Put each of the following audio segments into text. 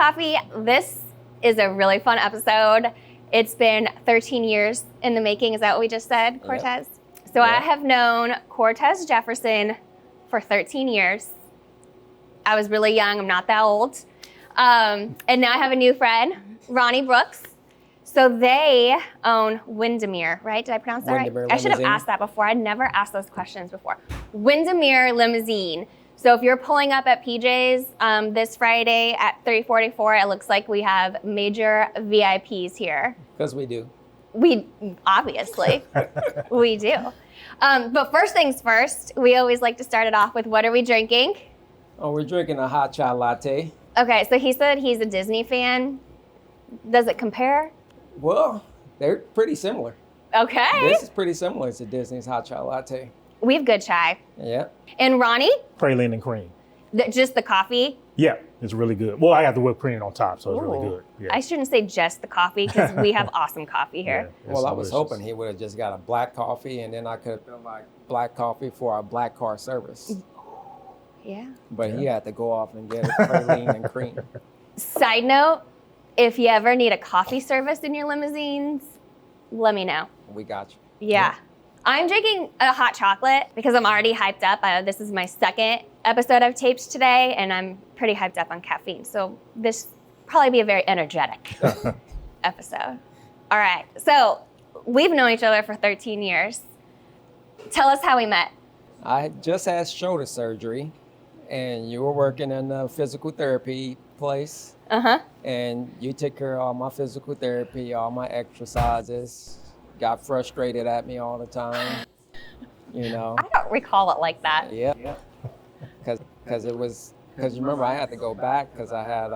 Coffee. This is a really fun episode. It's been 13 years in the making. Is that what we just said, Cortez? Yep. So I have known Cortez Jefferson for 13 years. I was really young. I'm not that old. And now I have a new friend, Ronnie Brooks. So they own Windermere, right? Did I pronounce that right? I should have asked that before. I'd never asked those questions before. Windermere Limousine. So if you're pulling up at PJ's this Friday at 3:44, it looks like we have major VIPs here. Because we do. We, obviously, we do. But first things first, we always like to start it off with, what are we drinking? Oh, we're drinking a hot chai latte. Okay, so he said he's a Disney fan. Does it compare? Well, they're pretty similar. Okay. This is pretty similar to Disney's hot chai latte. We have good chai. Yeah. And Ronnie? Praline and cream. Just the coffee? Yeah, it's really good. Well, I have the whipped cream on top, so it's really good. Yeah. I shouldn't say just the coffee because we have awesome coffee here. Yeah, well, I was hoping he would have just got a black coffee and then I could have been like black coffee for our black car service. Yeah. But he had to go off and get a praline and cream. Side note, if you ever need a coffee service in your limousines, let me know. We got you. Yeah. I'm drinking a hot chocolate because I'm already hyped up. This is my second episode I've taped today, and I'm pretty hyped up on caffeine. So this will probably be a very energetic episode. All right. So we've known each other for 13 years. Tell us how we met. I just had shoulder surgery, and you were working in a physical therapy place. Uh-huh. And you took care of all my physical therapy, all my exercises, got frustrated at me all the time, you know. I don't recall it like that. Yeah. Because you remember I had to go back because I had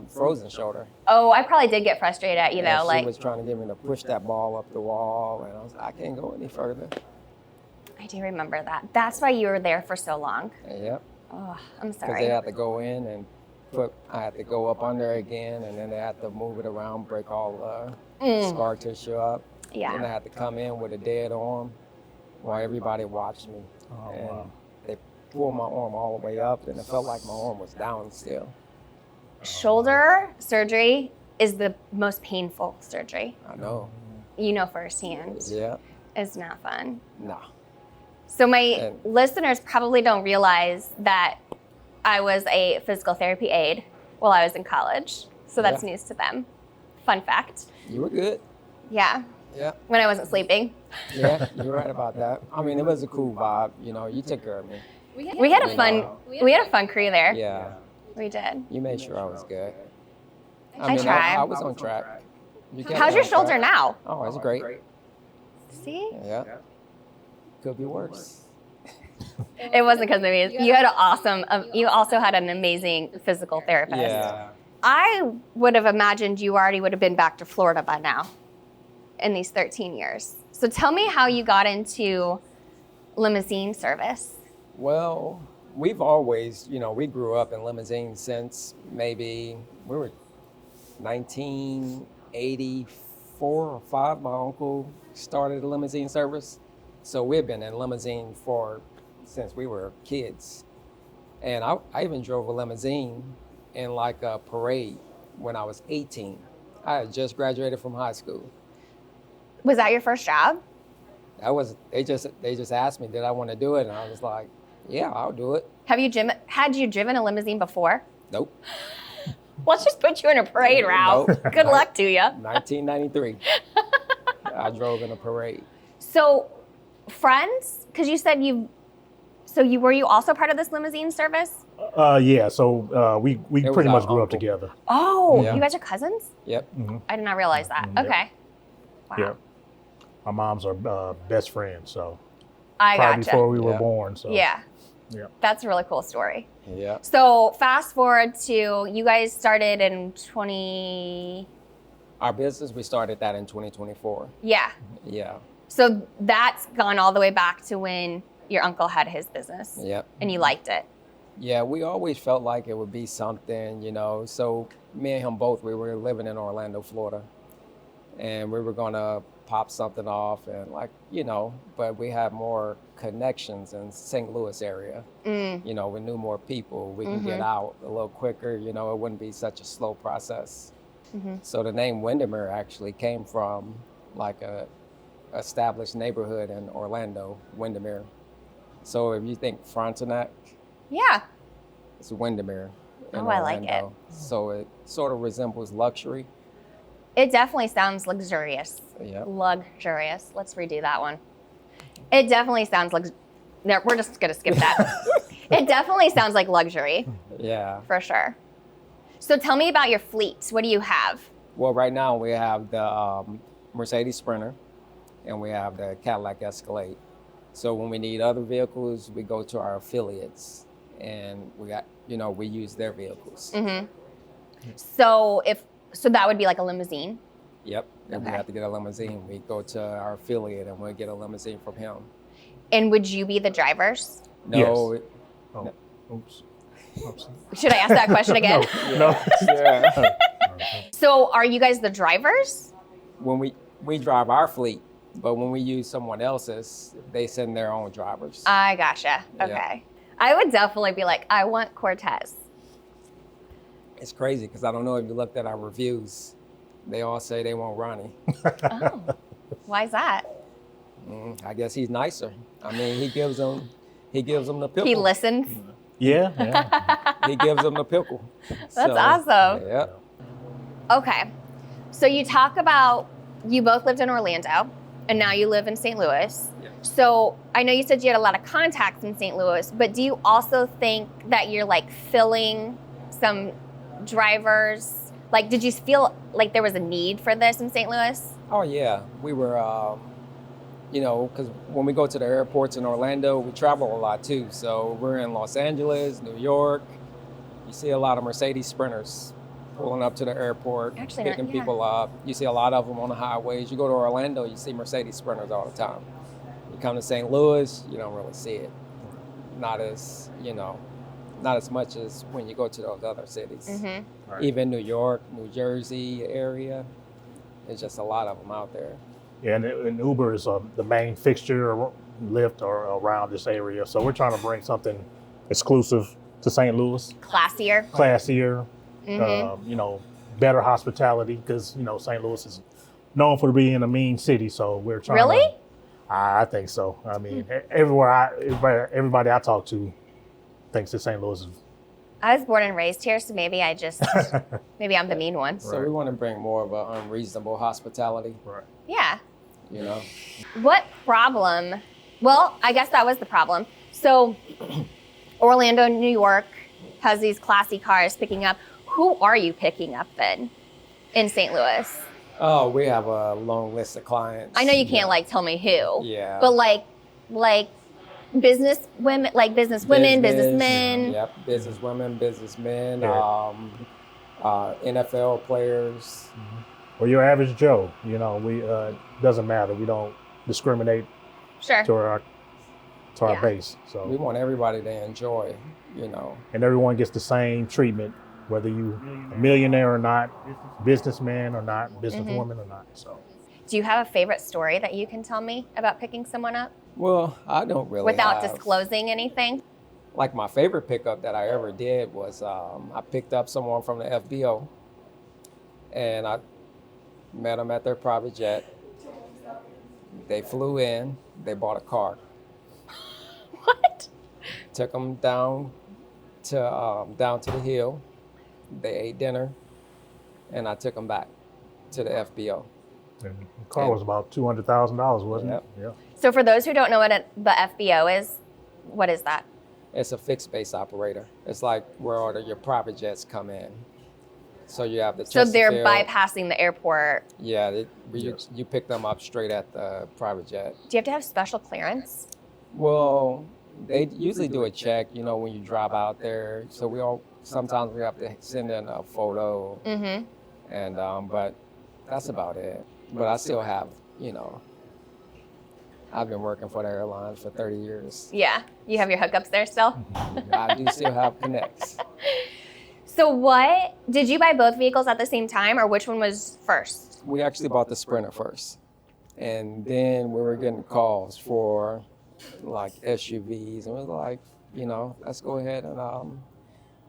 frozen shoulder. Oh, I probably did get frustrated at you, though. She was trying to get me to push that ball up the wall, and I was like, I can't go any further. I do remember that. That's why you were there for so long. Yep. Oh, I'm sorry. Because they had to go in and I had to go up under again, and then they had to move it around, break all the scar tissue up. Yeah. And I had to come in with a dead arm while everybody watched me. Oh, and wow. they pulled my arm all the way up, and it felt like my arm was down still. Shoulder surgery is the most painful surgery. I know. You know firsthand. Yeah. It's not fun. No. So my listeners probably don't realize that I was a physical therapy aide while I was in college. So that's news to them. Fun fact. You were good. Yeah. Yeah. When I wasn't sleeping. Yeah, you're right about that. I mean, it was a cool vibe. You know, you took care of me. We had a fun crew there. Yeah. We did. You made sure I was good. I tried. I was on track. How's your shoulder now? Oh, it's great. See? Yeah. Could be worse. It wasn't because of me. You had an awesome, you also had an amazing physical therapist. Yeah. I would have imagined you already would have been back to Florida by now in these 13 years. So tell me how you got into limousine service. Well, we've always, we grew up in limousines since maybe we were 1984 or 5. My uncle started a limousine service. So we've been in limousine since we were kids. And I even drove a limousine in like a parade when I was 18. I had just graduated from high school. Was that your first job? They just asked me, did I want to do it? And I was like, yeah, I'll do it. Had you driven a limousine before? Nope. Let's just put you in a parade route. Nope. Good luck to you. 1993. I drove in a parade. So, friends, because you said were you also part of this limousine service? Yeah, so we pretty much grew up together. Oh, Yeah. You guys are cousins? Yep. Mm-hmm. I did not realize that. Yep. Okay. Wow. Yeah. My moms are best friends, so I probably gotcha. before we were born. So Yeah. Yeah. That's a really cool story. Yeah. So fast forward to you guys started in 20... Our business, we started that in 2024. Yeah. Yeah. So that's gone all the way back to when your uncle had his business. Yep. And you liked it. Yeah, we always felt like it would be something, So me and him both, we were living in Orlando, Florida. And we were going to pop something off and like, but we have more connections in St. Louis area. We knew more people. We can get out a little quicker. It wouldn't be such a slow process. So the name Windermere actually came from like a established neighborhood in Orlando, Windermere. So if you think Frontenac, yeah, it's Windermere in I like Orlando. So it sort of resembles luxury. It definitely sounds luxurious. Yep. Luxurious. Let's redo that one. It definitely sounds like, no, we're just gonna skip that. It definitely sounds like luxury. Yeah. For sure. So tell me about your fleet. What do you have? Well, right now we have the Mercedes Sprinter and we have the Cadillac Escalade. So when we need other vehicles, we go to our affiliates and we use their vehicles. So that would be like a limousine? Yep. If we have to get a limousine, we go to our affiliate and we'll get a limousine from him. And would you be the drivers? No. Yes. Oh, oops. Should I ask that question again? No. Yeah. So are you guys the drivers? When we drive our fleet, but when we use someone else's, they send their own drivers. I gotcha. Okay. Yeah. I would definitely be like, I want Cortez. It's crazy because I don't know if you looked at our reviews. They all say they want Ronnie. Oh, why is that? I guess he's nicer. I mean, he gives them the pickle. He listens. Yeah. He gives them the pickle. That's awesome. Yeah. Okay. So you talk about you both lived in Orlando and now you live in St. Louis. Yeah. So I know you said you had a lot of contacts in St. Louis, but do you also think that you're like filling some drivers? Like, did you feel like there was a need for this in St. Louis? Oh yeah, we were. Because when we go to the airports in Orlando, we travel a lot too. So we're in Los Angeles, New York. You see a lot of Mercedes Sprinters pulling up to the airport, picking people up. You see a lot of them on the highways. You go to Orlando, you see Mercedes Sprinters all the time. You come to St. Louis, you don't really see it. Not as much as when you go to those other cities. Right. Even New York, New Jersey area, there's just a lot of them out there. Yeah, and Uber is the main fixture or Lyft or around this area. So we're trying to bring something exclusive to St. Louis. Classier. Better hospitality because, St. Louis is known for being a mean city. So we're trying Really? I think so. I mean, everybody I talk to thinks that St. Louis is. I was born and raised here, so maybe I'm the mean one. So we want to bring more of an unreasonable hospitality. Right. Yeah. What problem? Well, I guess that was the problem. So Orlando, New York has these classy cars picking up. Who are you picking up then in St. Louis? Oh, we have a long list of clients. I know you can't tell me who. Yeah. But like business women, businessmen. Yep, business women, businessmen, Yeah. NFL players. Or your average Joe, we doesn't matter. We don't discriminate Sure. to our base. So We want everybody to enjoy, and everyone gets the same treatment, whether you a millionaire or not, businessman or not, businesswoman or not. So Do you have a favorite story that you can tell me about picking someone up Well, I don't really without have. disclosing anything? Like my favorite pickup that I ever did was I picked up someone from the FBO and I met them at their private jet. They flew in, they bought a car. What? Took them down to the hill. They ate dinner and I took them back to the FBO. and the car was about $200,000, wasn't Yep. it? Yeah. So for those who don't know what the FBO is, what is that? It's a fixed base operator. It's like where all your private jets come in. So you have the So they're Chesterfield. bypassing the airport. Yeah, you pick them up straight at the private jet. Do you have to have special clearance? Well, they usually do a check, when you drive out there. So sometimes we have to send in a photo, Mm-hmm. and but that's about it. But I still have, I've been working for the airlines for 30 years. Yeah. You have your hookups there still? I do still have connects. So did you buy both vehicles at the same time or which one was first? We actually bought the Sprinter first. And then we were getting calls for like SUVs, and we was like, let's go ahead and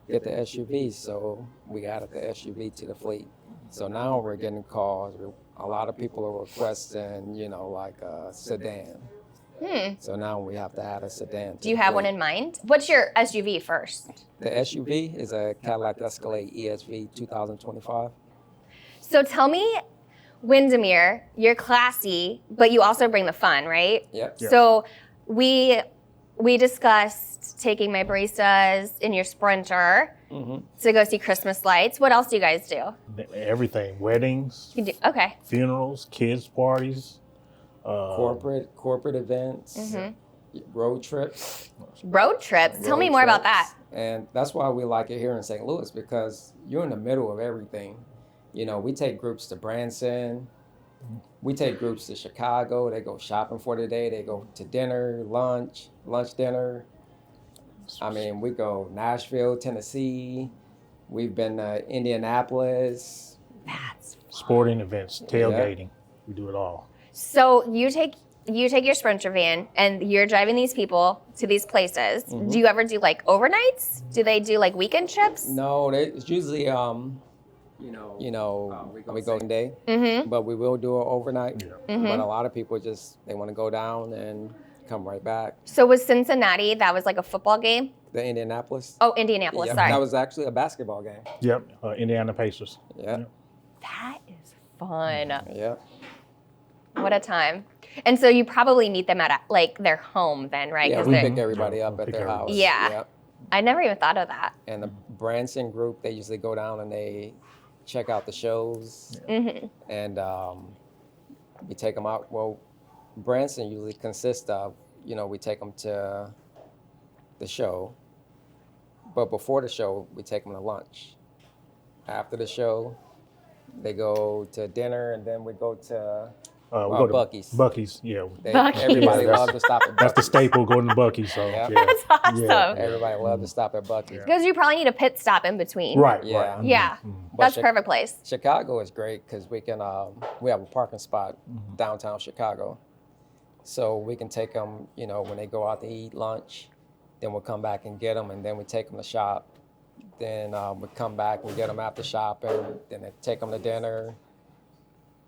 get the SUV. So we added the SUV to the fleet. So now we're getting calls. A lot of people are requesting, like a sedan. So now we have to add a sedan. Do you have one in mind? What's your SUV first? The SUV is a Cadillac Escalade ESV 2025. So tell me, Windermere, you're classy, but you also bring the fun, right? Yep. So we discussed taking my baristas in your Sprinter to go see Christmas lights. What else do you guys do? Everything, weddings, Okay. funerals, kids parties. Corporate events, road trips. Road trips? Tell me more about that. And that's why we like it here in St. Louis, because you're in the middle of everything. We take groups to Branson. We take groups to Chicago. They go shopping for the day. They go to dinner, lunch, dinner. I mean, we go Nashville, Tennessee. We've been to Indianapolis. That's fun. Sporting events, tailgating. We do it all. So you take your Sprinter van and you're driving these people to these places. Do you ever do like overnights? Do they do like weekend trips? No, it's usually we go day, but we will do it overnight. But a lot of people they want to go down and come right back. So was Cincinnati, that was like a football game? The Indianapolis. Oh, Indianapolis, sorry. That was actually a basketball game. Yep, Indiana Pacers. Yep. That is fun. Yep. What a time. And so you probably meet them at like their home then, right? Yeah, we pick everybody up at their house. Yeah. Yep. I never even thought of that. And the Branson group, they usually go down and they check out the shows. And we take them out. Well, Branson usually consists of, we take them to the show. But before the show, we take them to lunch. After the show, they go to dinner, and then we go to we go to Buc-ee's. Buc-ee's, yeah. Everybody loves to stop at Buc-ee's. That's the staple, going to Buc-ee's. So, Yep. yeah. That's awesome. Yeah. Everybody loves to stop at Buc-ee's. Because you probably need a pit stop in between. Right, Yeah. right. Yeah. But That's a perfect place. Chicago is great because we can we have a parking spot downtown Chicago, so we can take them. When they go out to eat lunch, then we'll come back and get them, and then we take them to shop. Then we come back and get them after shopping. Then they take them to dinner.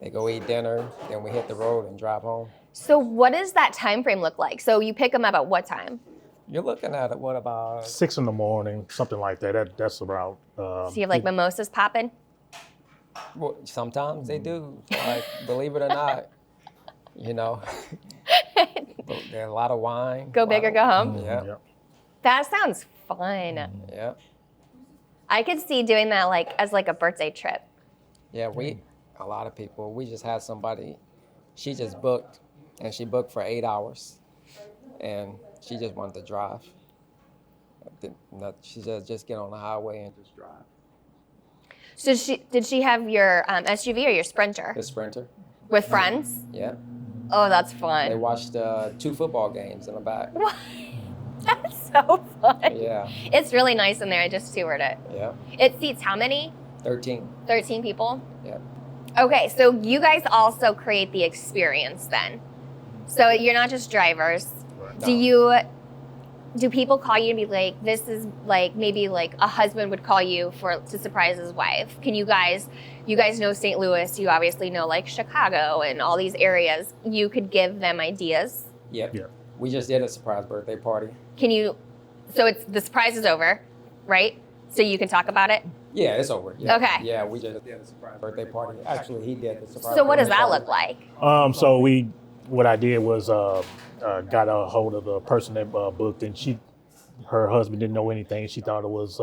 They go eat dinner. Then we hit the road and drive home. So what does that time frame look like? So you pick them up at what time? You're looking at what about 6 in.the morning, something like that. That's about. So you have like mimosas popping? Well, sometimes they do. Like, believe it or not, there's a lot of wine. Go big or go home? Yeah. Yep. That sounds fun. Yeah. I could see doing that like as like a birthday trip. Yeah, a lot of people, we just had somebody, she just booked, and she booked for 8 hours, and she just wanted to drive. She just get on the highway and just drive. So did she have your SUV or your Sprinter? The Sprinter. With friends? Yeah. Oh, that's fun. They watched 2 football games in the back. What? That's so fun. Yeah. It's really nice in there. I just toured it. Yeah. It seats how many? 13. 13 people? Yeah. Okay, so you guys also create the experience then. So you're not just drivers. No. Do people call you and be like, this is like, maybe like a husband would call you to surprise his wife? Can you guys know St. Louis, you obviously know like Chicago and all these areas. You could give them ideas. Yep. Yeah. We just did a surprise birthday party. So the surprise is over, right? So you can talk about it? Yeah, it's over. Yeah. Okay. Yeah, we just did a surprise birthday party. Actually, he did the surprise So what does birthday that party. look like? So what I did was got a hold of the person that booked, and her husband didn't know anything. She thought it was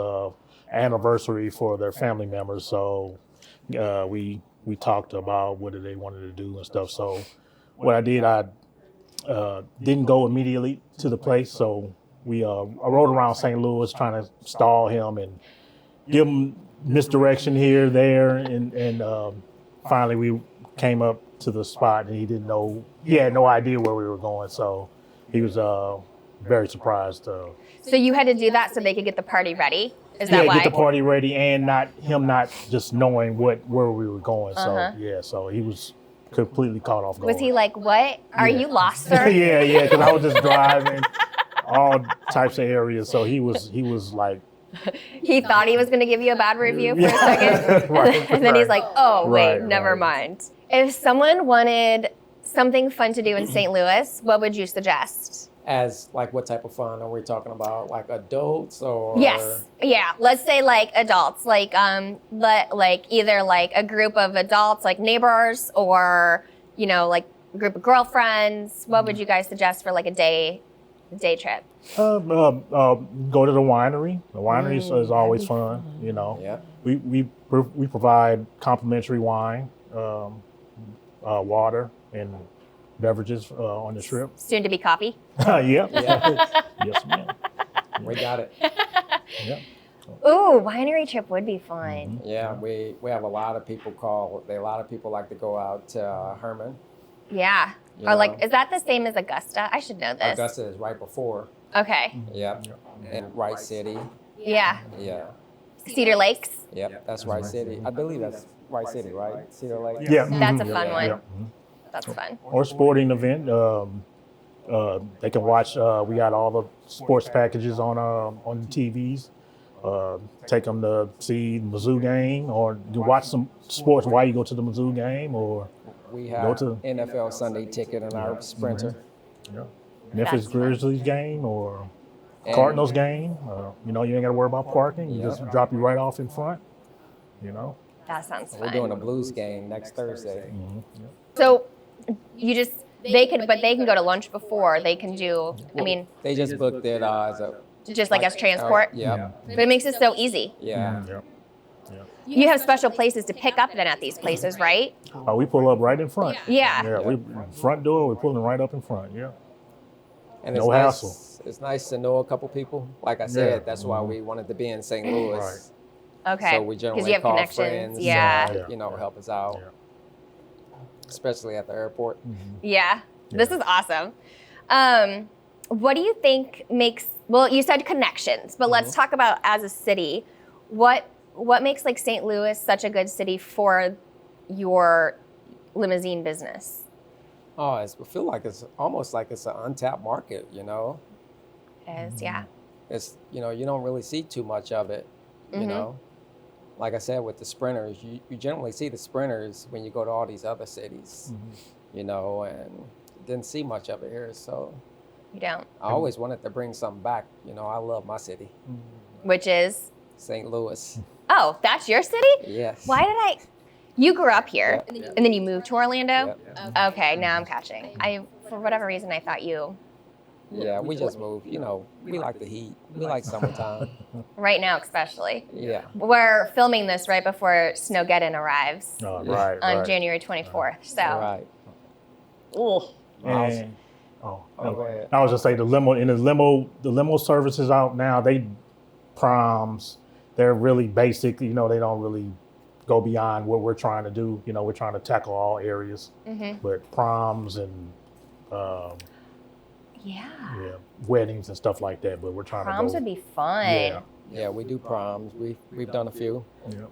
anniversary for their family members. So we talked about what they wanted to do and stuff. So what I did, I didn't go immediately to the place. So I rode around St. Louis trying to stall him and give him misdirection here, there, and finally we came up to the spot, and he had no idea where we were going. So he was very surprised. So you had to do that so they could get the party ready? Is that why? Get the party ready, and not just knowing where we were going. So so he was completely caught off guard. Was he like, what? Are you lost, sir? yeah, because I was just driving all types of areas. So he was like, He thought he was going to give you a bad review for a second. Right, and then he's like, oh, wait, Right, never right. mind. If someone wanted something fun to do in St. Louis, what would you suggest? As like what type of fun are we talking about? Like adults or? Yes. Yeah. Let's say like adults, like like either like a group of adults, like neighbors, or like a group of girlfriends. What would you guys suggest for like a day trip? go to the winery. The winery is always fun. Yeah. We provide complimentary wine, water, and beverages on the trip. Soon to be coffee. Yep. Yeah. Yes, ma'am. We got it. Yep. Ooh, winery trip would be fun. Yeah, we have a lot of people call. A lot of people like to go out to Herman. Yeah. You Or like, know. is that the same as Augusta? I should know this. Augusta is right before. Okay. Yep. And Wright City. Yeah. Yeah. Cedar Lakes. Yep. That's Wright City. I believe that's Wright City, right? Cedar Lake. Yeah. That's a mhm, fun yeah, one. yeah. That's fun. Or sporting event. They can watch. We got all the sports packages on the TVs. Take them to see the Mizzou game, or you watch some sports while you go to the Mizzou game, or We Go have to- NFL Sunday ticket in our Sprinter. Memphis That's fun. Grizzlies game, or And- Cardinals game. You ain't got to worry about parking. You Yeah. just drop you right off in front. That sounds We're fun. doing a Blues game next Thursday. So they can go to lunch before. They can do, They just booked it as a just like as transport. yeah. But it makes it so easy. Yeah. Yep. You have special places to pick up then at these places, right? We pull up right in front. Yeah. Yeah, we front door. We're pulling right up in front. Yeah. And No hassle. It's nice to know a couple people. Like I said, Yeah. that's why we wanted to be in St. Louis. Right. Okay. So we generally you have call connections. friends, Yeah. help us out, especially at the airport. Yeah. This is awesome. What do you think makes, well, you said connections, but let's talk about as a city, what makes like St. Louis such a good city for your limousine business? Oh, I feel like it's almost like it's an untapped market, It is, yeah. It's, you don't really see too much of it, you know? Like I said, with the Sprinters, you generally see the Sprinters when you go to all these other cities, and didn't see much of it here. So You don't. I always wanted to bring something back. I love my city, Which is, St. Louis. oh, that's your city? Yes. Why did you grew up here Yep. and then you moved to Orlando? Yep. Okay, now I'm catching. For whatever reason, I thought you, Yeah, we just moved. We like the heat. We like summertime. right now especially. Yeah. We're filming this right before Snowgeddon arrives Right. on January 24th. So, Right. ooh. And, Oh, go ahead. I was just say the limo services out now. They proms. They're really basic. They don't really go beyond what we're trying to do. We're trying to tackle all areas. But proms and Yeah. weddings and stuff like that. But we're trying Proms to would go. be fun. Yeah. Yeah, we do proms. We've done a few. Yeah.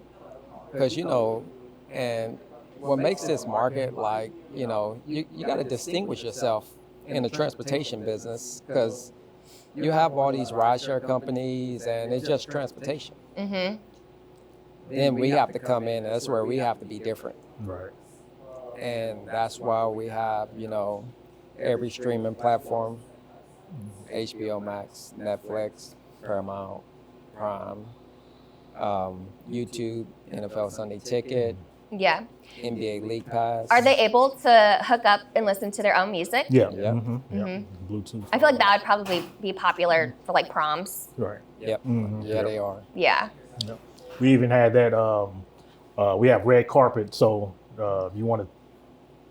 Because, and what makes this market like, you got to distinguish yourself in the transportation business, because you have all these rideshare companies and it's just transportation. Then we have to come in, and that's where we have to be different. Right. And that's why we have, every streaming platform, HBO Max, Netflix, Paramount, Prime, YouTube, NFL Sunday Ticket, Yeah. NBA League Pass. Are they able to hook up and listen to their own music? Yeah. Yep. Yeah. Bluetooth. I feel like that would probably be popular for like proms. Right. Yep. Yeah, they are. Yeah. Yep. We even had that. We have red carpet, so you want to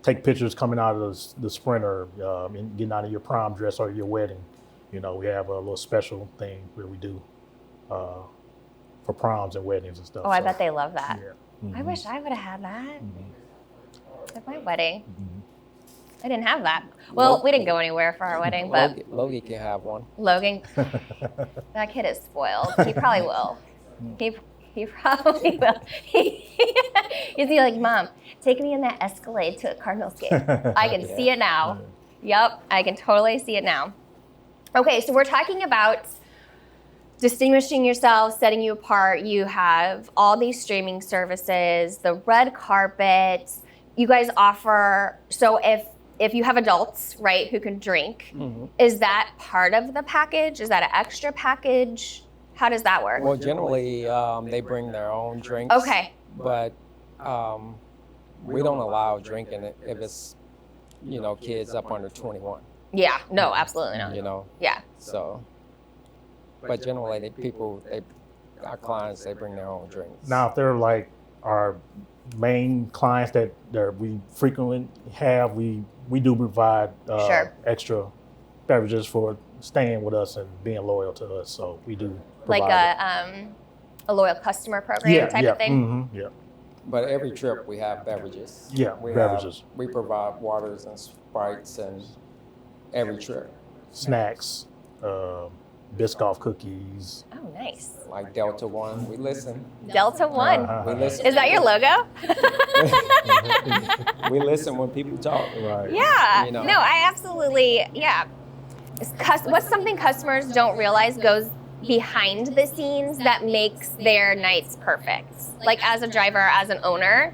take pictures coming out of the Sprinter, and getting out of your prom dress or your wedding. We have a little special thing that we do for proms and weddings and stuff. Oh, I so, bet they love that. Yeah. I wish I would have had that at my wedding. I didn't have that. Well, we didn't go anywhere for our wedding, but Logie can have one. Logan, that kid is spoiled. He probably will. He probably will. He's like, Mom, take me in that Escalade to a Cardinals game. I can see it now. Yep, I can totally see it now. Okay, so we're talking about distinguishing yourself, setting you apart. You have all these streaming services, the red carpet. You guys offer, so if you have adults, right, who can drink, is that part of the package? Is that an extra package? How does that work? Well, generally, they bring their own drinks. Okay. But we don't allow drinking if it's, kids up under 21. Yeah, no, absolutely not. Yeah. So, but generally, our clients, they bring their own drinks. Now, if they're like our main clients that we frequently have, we do provide Sure. extra beverages for staying with us and being loyal to us. So we do provide Like a loyal customer program type of thing? Yeah. But every trip we have beverages. Yeah, beverages. We provide waters and Sprites and every trip. Snacks, Biscoff cookies. Oh, nice. Like Delta One, we listen. Delta One. We listen. Is that your logo? We listen when people talk. Right. Yeah. You know. No, I absolutely, yeah. What's something customers don't realize goes behind the scenes that makes their nights perfect? Like as a driver, as an owner,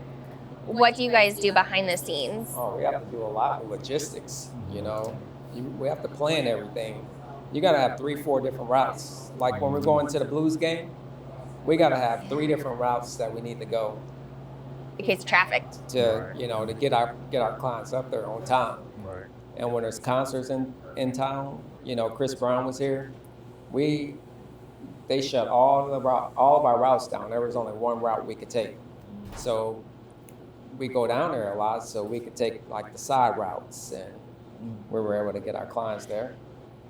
what do you guys do behind the scenes? Oh, we have to do a lot of logistics, We have to plan everything. You got to have 3-4 different routes. Like when we're going to the Blues game, we got to have 3 different routes that we need to go In case of traffic. to, to get our clients up there on time. Right. And when there's concerts in town, Chris Brown was here. They shut all of our routes down. There was only one route we could take. So we go down there a lot so we could take like the side routes, and we were able to get our clients there.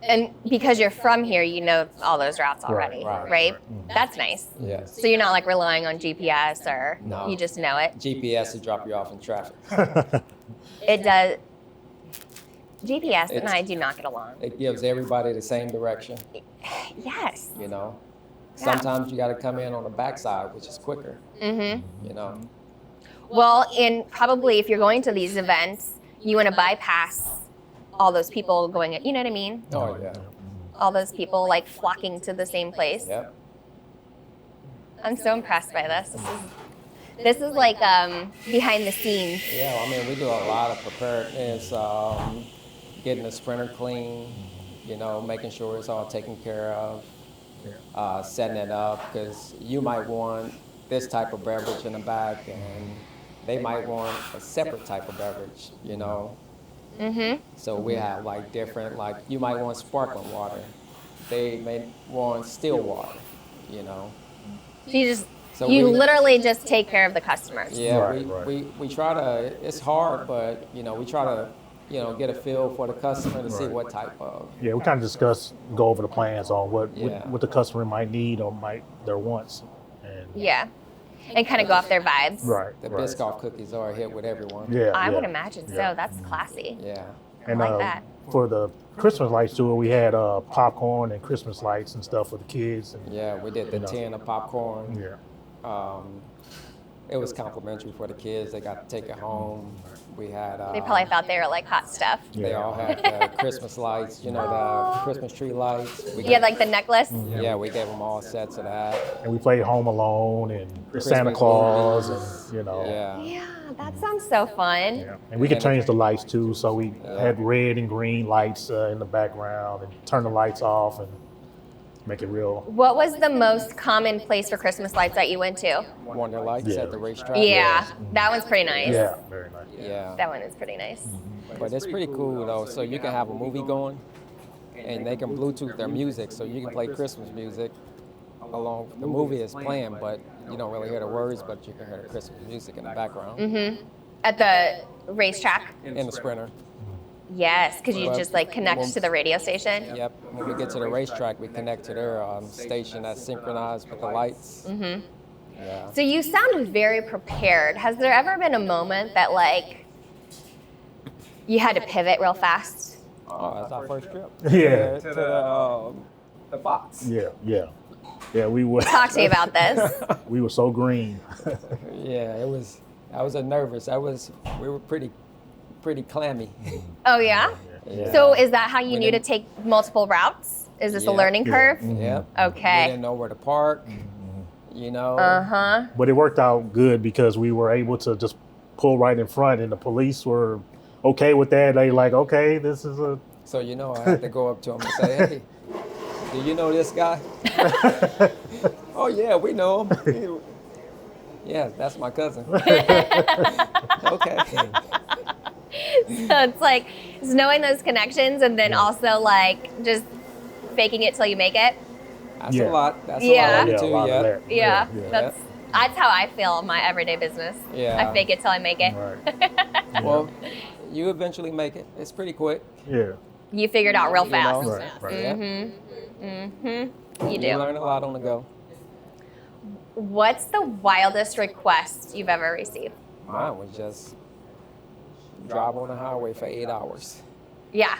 And because you're from here, you know all those routes already, right? That's nice. Yes. So you're not like relying on GPS or No. you just know it. GPS to drop you off in traffic. It does. GPS and I do not get along. It gives everybody the same direction, Yes. Sometimes you got to come in on the backside, which is quicker, Well, and probably if you're going to these events, you want to bypass all those people going, you know what I mean? Oh, yeah. All those people like flocking to the same place. Yep. I'm so impressed by this. This is like behind the scenes. Yeah, we do a lot of preparedness, getting the sprinter clean, making sure it's all taken care of, setting it up, because you might want this type of beverage in the back, and they might want a separate type of beverage, So we have like different, like you might want sparkling water. They may want still water, So you literally just take care of the customers. Yeah, Right. we try to, it's hard, but, we try to, get a feel for the customer to see what type of. Yeah, we kind of go over the plans on what Yeah. the customer might need or their wants. And Yeah. And kind of go off their vibes. Right. The right. Biscoff cookies are a hit with everyone. Yeah. I yeah. would imagine so. Yeah. That's classy. Yeah. And I like that. for the Christmas lights tour, we had popcorn and Christmas lights and stuff for the kids. And, Yeah, we did the tin of popcorn. yeah. It was complimentary for the kids. They got to take it home. We had. They probably thought they were like hot stuff. They all had the Christmas lights, the Christmas tree lights. Yeah, like the necklace. Yeah, we gave them all sets of that. And we played Home Alone and Santa Christmas Claus movies. and, Yeah. Yeah, that sounds so fun. Yeah. And we could change the lights too. So we had red and green lights in the background and turn the lights off and make it real. What was the most common place for Christmas lights that you went to? Wonder lights Yeah. at the racetrack. Yeah, that one's pretty nice. Yeah, very nice. Yeah. That one is pretty nice. But it's pretty cool though. So you can have a movie going, and they can Bluetooth their music, so you can play Christmas music along. The movie is playing, but you don't really hear the words, but you can hear the Christmas music in the background. At the racetrack? In the Sprinter. Yes, because you just like connect to the radio station. Yep. When we get to the racetrack, we connect to their station that's synchronized with the lights. Yeah. So you sound very prepared. Has there ever been a moment that like you had to pivot real fast? Oh, that's our first trip. Yeah. To the box. Yeah, yeah. Yeah, we were. Talk to me about this. We were so green. Yeah, it was. I was nervous. We were pretty clammy. Oh, yeah? Yeah. So is that how you We knew to didn't- take multiple routes? Is this a Yeah. learning curve? Yep. Okay. We didn't know where to park. You know. Uh-huh. But it worked out good because we were able to just pull right in front, and the police were okay with that. They like, okay, this is a. So I had to go up to him and say, "Hey, do you know this guy?" Oh yeah, we know him. Yeah, that's my cousin. Okay. So it's knowing those connections and then also just faking it till you make it. That's Yeah. a lot. That's Yeah. a lot Yeah, to a do. lot of Yeah. that. Yeah. Yeah. That's how I feel in my everyday business. Yeah. I fake it till I make it. Right. Well, you eventually make it. It's pretty quick. Yeah. You figure it out real You fast. know? Right. Right. Yeah. You do. learn a lot on the go. What's the wildest request you've ever received? Mine was just drive on the highway for 8 hours. Yeah.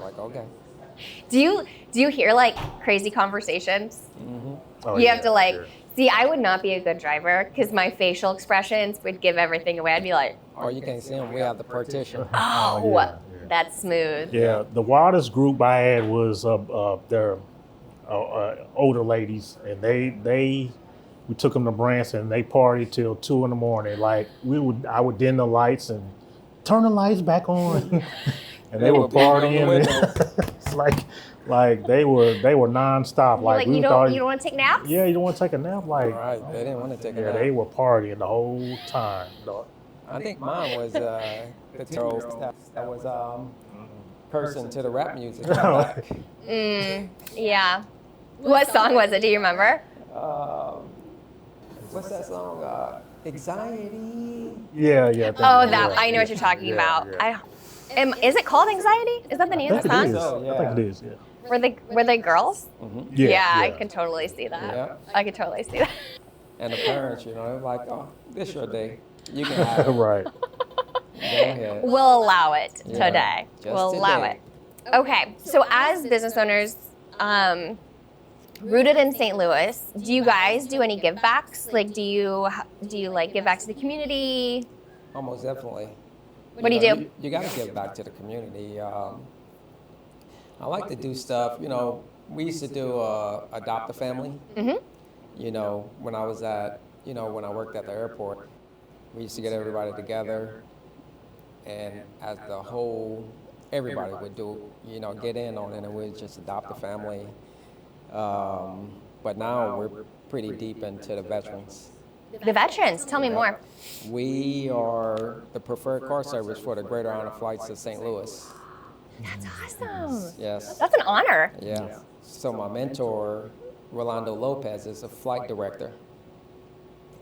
Like, okay. Do you hear crazy conversations? Oh, You have to yeah. see. I would not be a good driver because my facial expressions would give everything away. I'd be like, Or you can't see them. We have the partition. oh, yeah. that's smooth. Yeah, the wildest group I had was they're older ladies, and we took them to Branson, and they partied till 2 a.m. Like I would dim the lights and turn the lights back on, and they were blowing on the partying. windows. It's like they were nonstop. Like we you thought, don't want to take naps? yeah, you don't want to take a nap. Like, Right. They didn't want to take yeah, it they out. were partying the whole time. dog. I think mine was the 2-year-old that was person to the rap music. Yeah. What song was it? Do you remember? What's that song? Anxiety. Yeah, yeah. Oh, I know what you're talking about. Yeah. Is it called Anxiety? Is that the name I of the think it song? is. So, I think it is. Yeah. Were they girls? Yeah, I can totally see that. Yeah. I could totally see that. And the parents, they're like, oh, this your day. You can have it. Right. Go ahead. We'll allow it Yeah, today. just We'll allow today. it. Okay. So as business owners, rooted in St. Louis, do you guys do any give backs? Do you give back to the community? Almost definitely. What do you do? You got to give back to the community. I like to do stuff. We used to do adopt a family. When I was when I worked at the airport, we used to get everybody together, and as the whole, everybody would do, get in on it, and we'd just adopt a family. But now we're pretty deep into the veterans. The veterans. Tell me more. We are the preferred car service for the Greater Honor Flights of St. Louis. That's awesome. Yes. That's an honor. Yeah. So my mentor, Rolando Lopez, is a flight director,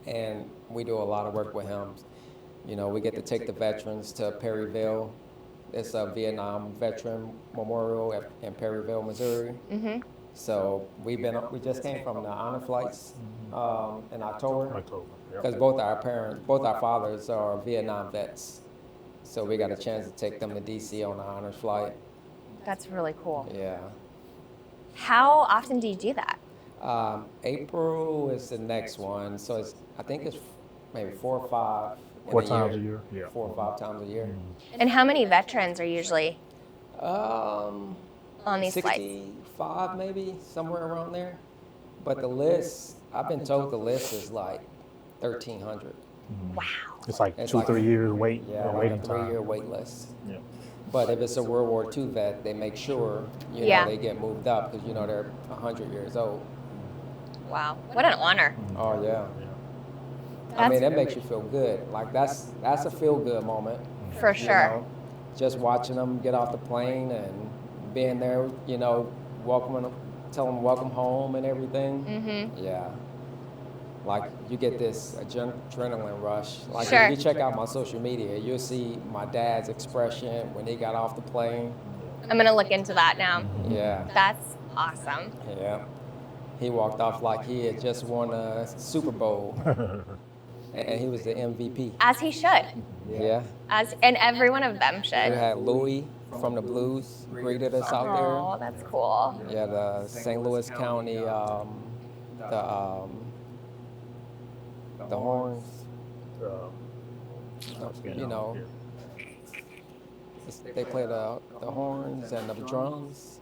and we do a lot of work with him. We get to take the veterans to Perryville. It's a Vietnam veteran memorial in Perryville, Missouri. So we just came from the honor flights in October, because both our fathers are Vietnam vets. So we got a chance to take them to DC on the honors flight. That's really cool. Yeah. How often do you do that? April is the next one, so I think it's maybe 4 or 5. 4 times a year. Yeah. 4 or 5 times a year. And how many veterans are usually Um, on these flights? 65 maybe, somewhere around there. But the list, I've been told the list is like 1,300. Wow. It's like It's 2-3 years waiting like a time. 3-year wait list. Yeah. But if it's a World War II vet, they make sure Yeah. they get moved up, because they're 100 years old. Wow. What an honor. Oh yeah. That's That makes you feel good. Like that's a feel good moment. for sure. Just watching them get off the plane and being there, welcoming them, telling them welcome home and everything. Yeah. Like you get this adrenaline rush. Like Sure. if you check out my social media, you'll see my dad's expression when he got off the plane. I'm going to look into that now. Yeah. That's awesome. Yeah. He walked off like he had just won a Super Bowl. And he was the MVP. As he should. Yeah. And every one of them We should. had Louis from the Blues greeted us out Oh, that's cool. there. Yeah, the St. Louis County, the horns, you know, they play the horns and the drums.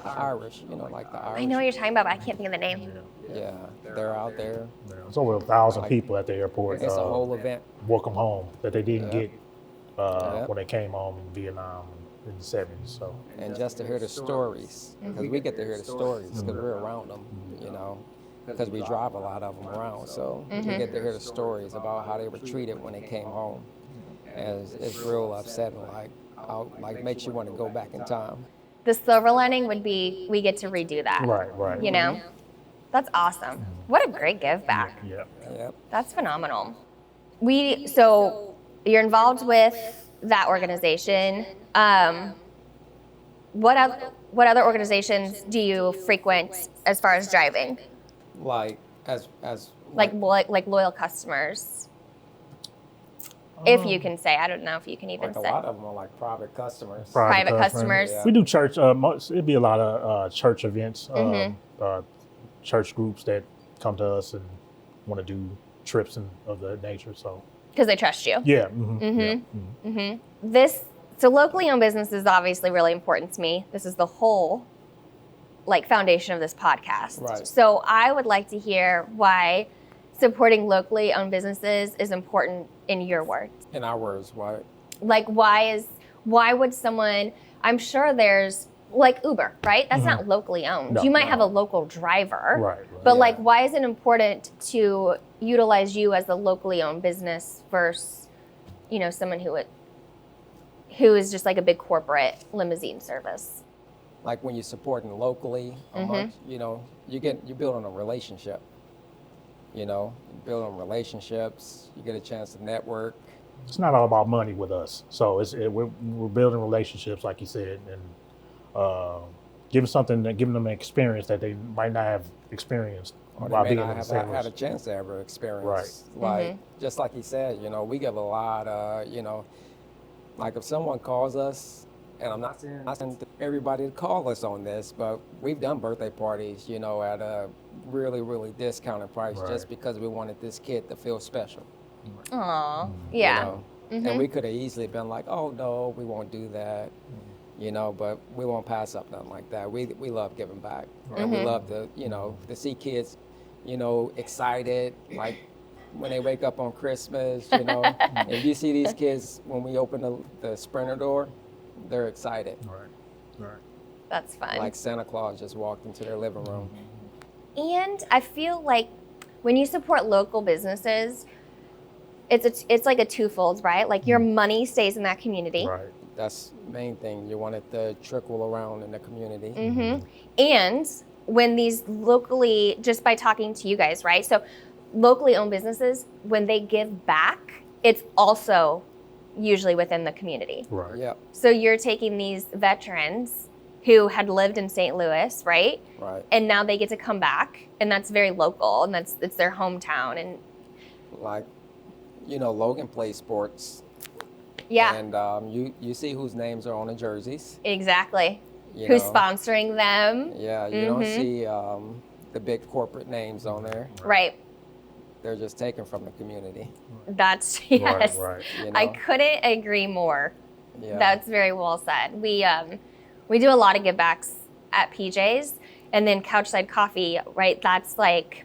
The Irish, you know, like the Irish. I know what you're talking about, but I can't think of the name. Yeah, they're out there. There's over 1,000 people at the airport. It's a whole event. Welcome home that they didn't Yeah. get Yeah. when they came home in Vietnam in the 70s. So And just to hear the stories, because we get to hear the stories because we're around them, you know, because we drive a lot of them around. So we get to hear the stories about how they were treated when they came home. And it's real upsetting, like makes you want to go back in time. The silver lining would be we get to redo that. right. You know? That's awesome. What a great give back. Yeah. Yep. That's phenomenal. So you're involved with that organization. What other organizations do you frequent as far as driving? Like as Like loyal customers? If you can say, I don't know if you can even like a say. lot of them are like private customers. Private customers. Yeah. We do church. It'd be a lot of church events, church groups that come to us and want to do trips and of that nature. So Because they trust you. yeah. So locally owned business is obviously really important to me. This is the whole foundation of this podcast. Right. So I would like to hear why supporting locally owned businesses is important in your words. In our words, right? Like why would someone, I'm sure there's like Uber, right? That's not locally owned. No, you might have a local driver. Right. But Yeah. why is it important to utilize you as the locally owned business versus, someone who is just like a big corporate limousine service? Like when you're supporting locally, you're building a relationship. Building relationships. You get a chance to network. It's not all about money with us. So we're building relationships, like you said, and giving them an experience that they might not have experienced Or while they may being not in the have service. had a chance to ever experience. Right. Like, just like he said, we give a lot, like if someone calls us, and I'm not saying everybody to call us on this, but we've done birthday parties, at a really, really discounted price Right. just because we wanted this kid to feel special. Aw, yeah. And we could have easily been like, oh, no, we won't do that. But we won't pass up nothing like that. We love giving back. And we love to see kids, excited, like when they wake up on Christmas, and you see these kids when we open the Sprinter door, they're excited. Right. That's fun. Like Santa Claus just walked into their living room. And I feel like when you support local businesses, it's like a twofold, right? Like your money stays in that community. Right. That's the main thing. You want it to trickle around in the community. And when these locally, just by talking to you guys, right? So locally owned businesses, when they give back, it's also usually within the community. Right. Yep. So you're taking these veterans who had lived in St. Louis, right? Right. And now they get to come back, and that's very local, and it's their hometown. And Like, Logan plays sports. yeah, And you see whose names are on the jerseys. exactly. you Who's know. sponsoring them? Yeah, you don't see the big corporate names on there. Right. They're just taken from the community. That's yes. Right. I couldn't agree more. Yeah. That's very well said. We do a lot of give backs at PJ's, and then Couchside Coffee, right? That's like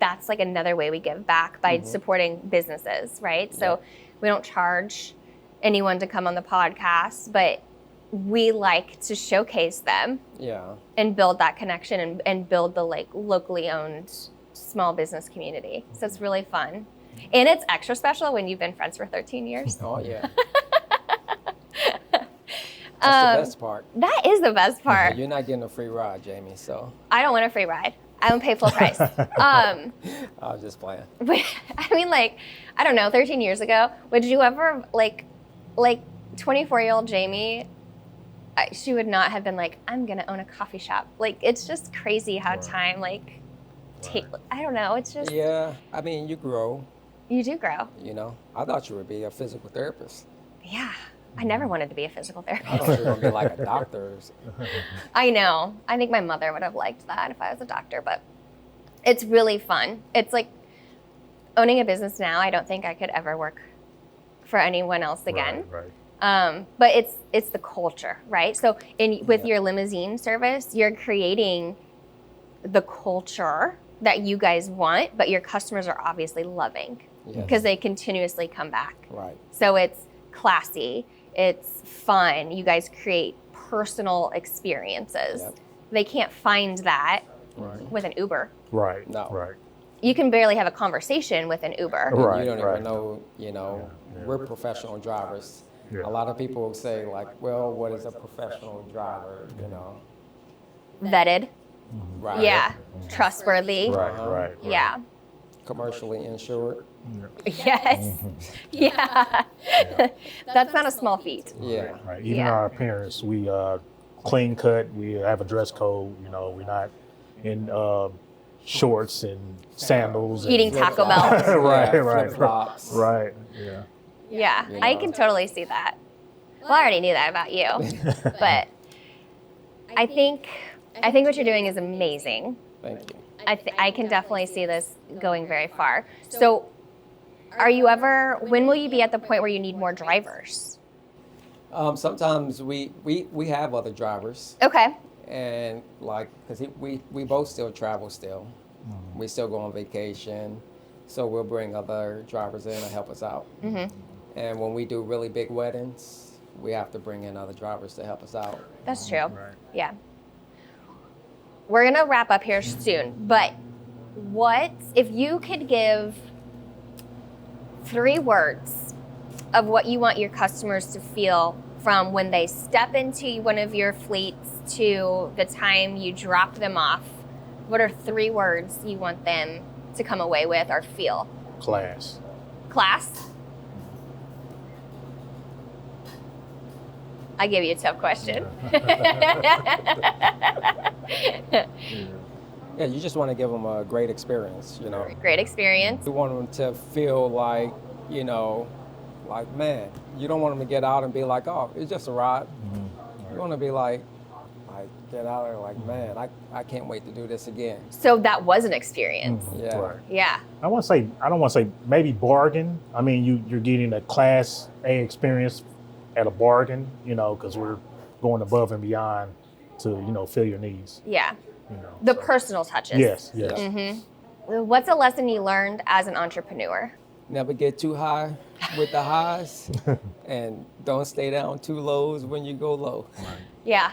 another way we give back by supporting businesses, right? So we don't charge anyone to come on the podcast, but we like to showcase them Yeah. and build that connection and build the locally owned small business community. So it's really fun. And it's extra special when you've been friends for 13 years. Oh, yeah. That's the best part. That is the best part. You're not getting a free ride, Jamie, so I don't want a free ride. I don't pay full price. I was just playing. I mean, I don't know, 13 years ago, would you ever, 24-year-old Jamie, she would not have been like, I'm going to own a coffee shop. It's just crazy how time, I don't know, it's just, Yeah, I mean, you grow, you do grow. I thought you would be a physical therapist. Yeah. I never wanted to be a physical I therapist. thought you were gonna be like a doctor. I know. I think my mother would have liked that if I was a doctor, but it's really fun. It's like owning a business now. I don't think I could ever work for anyone else again. Right. But it's the culture, right? So with your limousine service, you're creating the culture that you guys want, but your customers are obviously loving because they continuously come back. Right. So it's classy, it's fun. You guys create personal experiences. Yep. They can't find that Right. with an Uber. Right. No. Right. You can barely have a conversation with an Uber. Right. You don't right. even know, we're professional drivers. Yeah. A lot of people will say like, well, what is a professional driver, Vetted. Right. Yeah. Trustworthy. Right. Right. Yeah. Commercially insured. Yes. Yeah. That's not a small feat. Yeah. Right. Even Yeah. our appearance, we clean cut. We have a dress code. We're not in shorts and sandals. Eating and, Taco Bell. Right, Yeah, right, flip-flops. Right. Yeah. Yeah. You I know. can totally see that. Well, I already knew that about you, but I think what you're doing is amazing. Thank you. I can definitely see this going very far. So, when will you be at the point where you need more drivers? Sometimes we have other drivers, Okay. and because we both still travel still. We still go on vacation, so we'll bring other drivers in to help us out. Mm-hmm. And when we do really big weddings, we have to bring in other drivers to help us out. That's true. Right. Yeah. We're going to wrap up here soon, but if you could give 3 words of what you want your customers to feel from when they step into one of your fleets to the time you drop them off, what are 3 words you want them to come away with or feel? Class. Class? I gave you a tough question. Yeah, you just want to give them a great experience, Great experience. You want them to feel like, man, you don't want them to get out and be like, oh, it's just a ride. You want to be like get out there like, man, I can't wait to do this again. So that was an experience. Yeah. Right. Yeah. I don't want to say maybe bargain. I mean, you're getting a Class A experience at a bargain, because we're going above and beyond to, fill your needs. Yeah. The so. personal touches. Yes. Mm-hmm. What's a lesson you learned as an entrepreneur? Never get too high with the highs and don't stay down too lows when you go low. Yeah.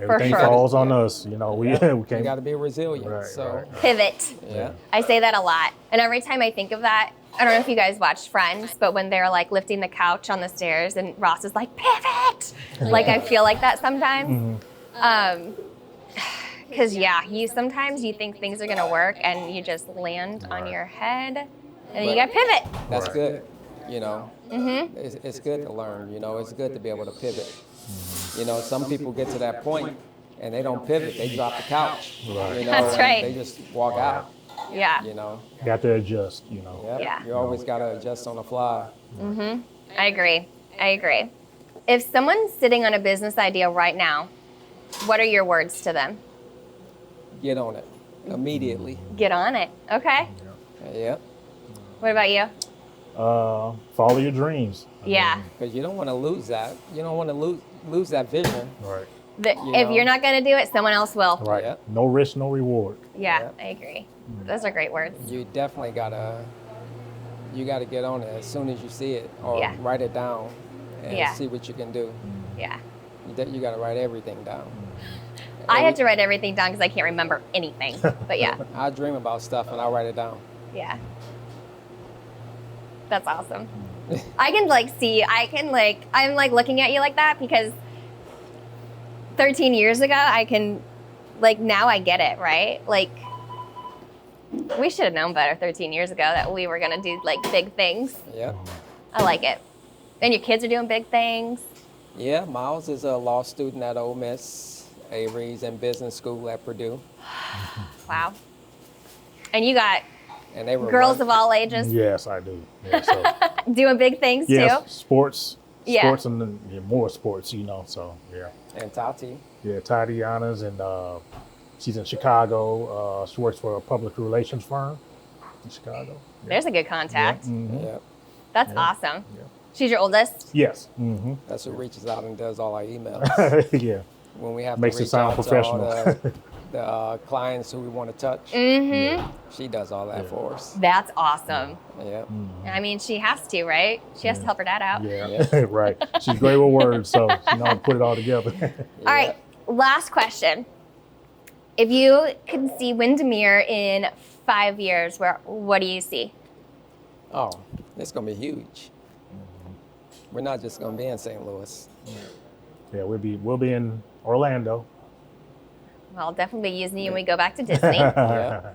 Everything sure. falls on us, we You can't. got to be resilient. Right, so, right. Pivot. yeah. I say that a lot. And every time I think of that, I don't know if you guys watched Friends, but when they're like lifting the couch on the stairs and Ross is like, pivot! Like I feel like that sometimes. Because sometimes you think things are gonna work and you just land on your head and then you gotta pivot. That's Right. good. It's good to learn. It's good to be able to pivot. Some people get to that point and they don't pivot. They drop the couch. Right. That's and right. They just walk out. Yeah. Got to adjust, Yep. Yeah. You always got to adjust on the fly. I agree. If someone's sitting on a business idea right now, what are your words to them? Get on it immediately. Get on it. Okay. Yep. What about you? Follow your dreams. Yeah. Because you don't want to lose that. You don't want to lose that vision. Right. If you're not going to do it, someone else will. Right. Yep. No risk, no reward. Yeah, Yep. I agree. Those are great words. You definitely gotta get on it as soon as you see it, or Yeah. write it down and Yeah. see what you can do. Yeah. You gotta write everything down. I had to write everything down because I can't remember anything. But yeah, I dream about stuff and I write it down. yeah. That's awesome. I'm looking at you like that because 13 years ago, now I get it, right? Like, we should have known better 13 years ago that we were gonna do big things. Yep. I like it. And your kids are doing big things. Yeah, Miles is a law student at Ole Miss. Avery's in business school at Purdue. Wow. And you got And they were girls of all ages Yes, I do. Yeah, so, doing big things yes, too. sports, Yeah. sports and then more sports, you know. So yeah. And Tati. Yeah, Tatiana's and she's in Chicago. She works for a public relations firm in Chicago. Yeah. There's a good contact. Mhm. Yep. That's awesome. Yeah. She's your oldest? Yes. Mm-hmm. That's who reaches out and does all our emails. Yeah. When we have Makes to it reach sound out professional. to all the clients who we want to touch, Mm-hmm. she does all that for us. That's awesome. Yep. I mean, she has to, right? She has to help her dad out. Yeah. Right. She's great with words, so she knows how to put it all together. All right, last question. If you can see Windermere in 5 years, what do you see? Oh, it's gonna be huge. We're not just gonna be in St. Louis. Yeah, we'll be in Orlando. Well, I'll definitely be using you when we go back to Disney. Yeah.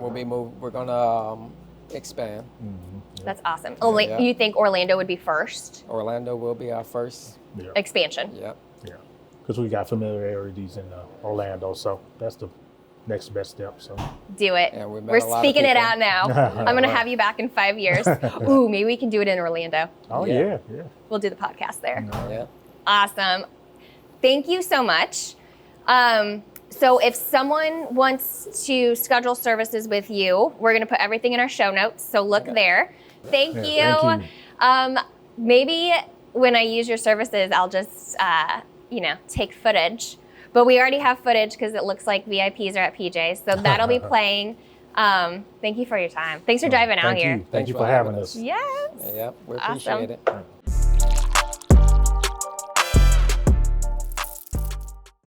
We're gonna expand. That's awesome. Yeah. You think Orlando would be first? Orlando will be our first. Yeah. Expansion. Yep. Yeah. Because we got familiarities in Orlando, so that's the next best step. So Do it. And we met We're a lot of speaking it people. out now. I'm going to have you back in 5 years. Ooh, maybe we can do it in Orlando. oh Yeah. yeah. We'll do the podcast there. Yeah. Awesome. Thank you so much. So if someone wants to schedule services with you, we're going to put everything in our show notes. So look there. Thank you. Yeah, thank you. Maybe when I use your services, I'll just, take footage. But we already have footage because it looks like VIPs are at PJ's. So that'll be playing. Thank you for your time. Thanks for driving out Thank here. you. Thank you for having us. Yes. Yep. We Awesome. appreciate it.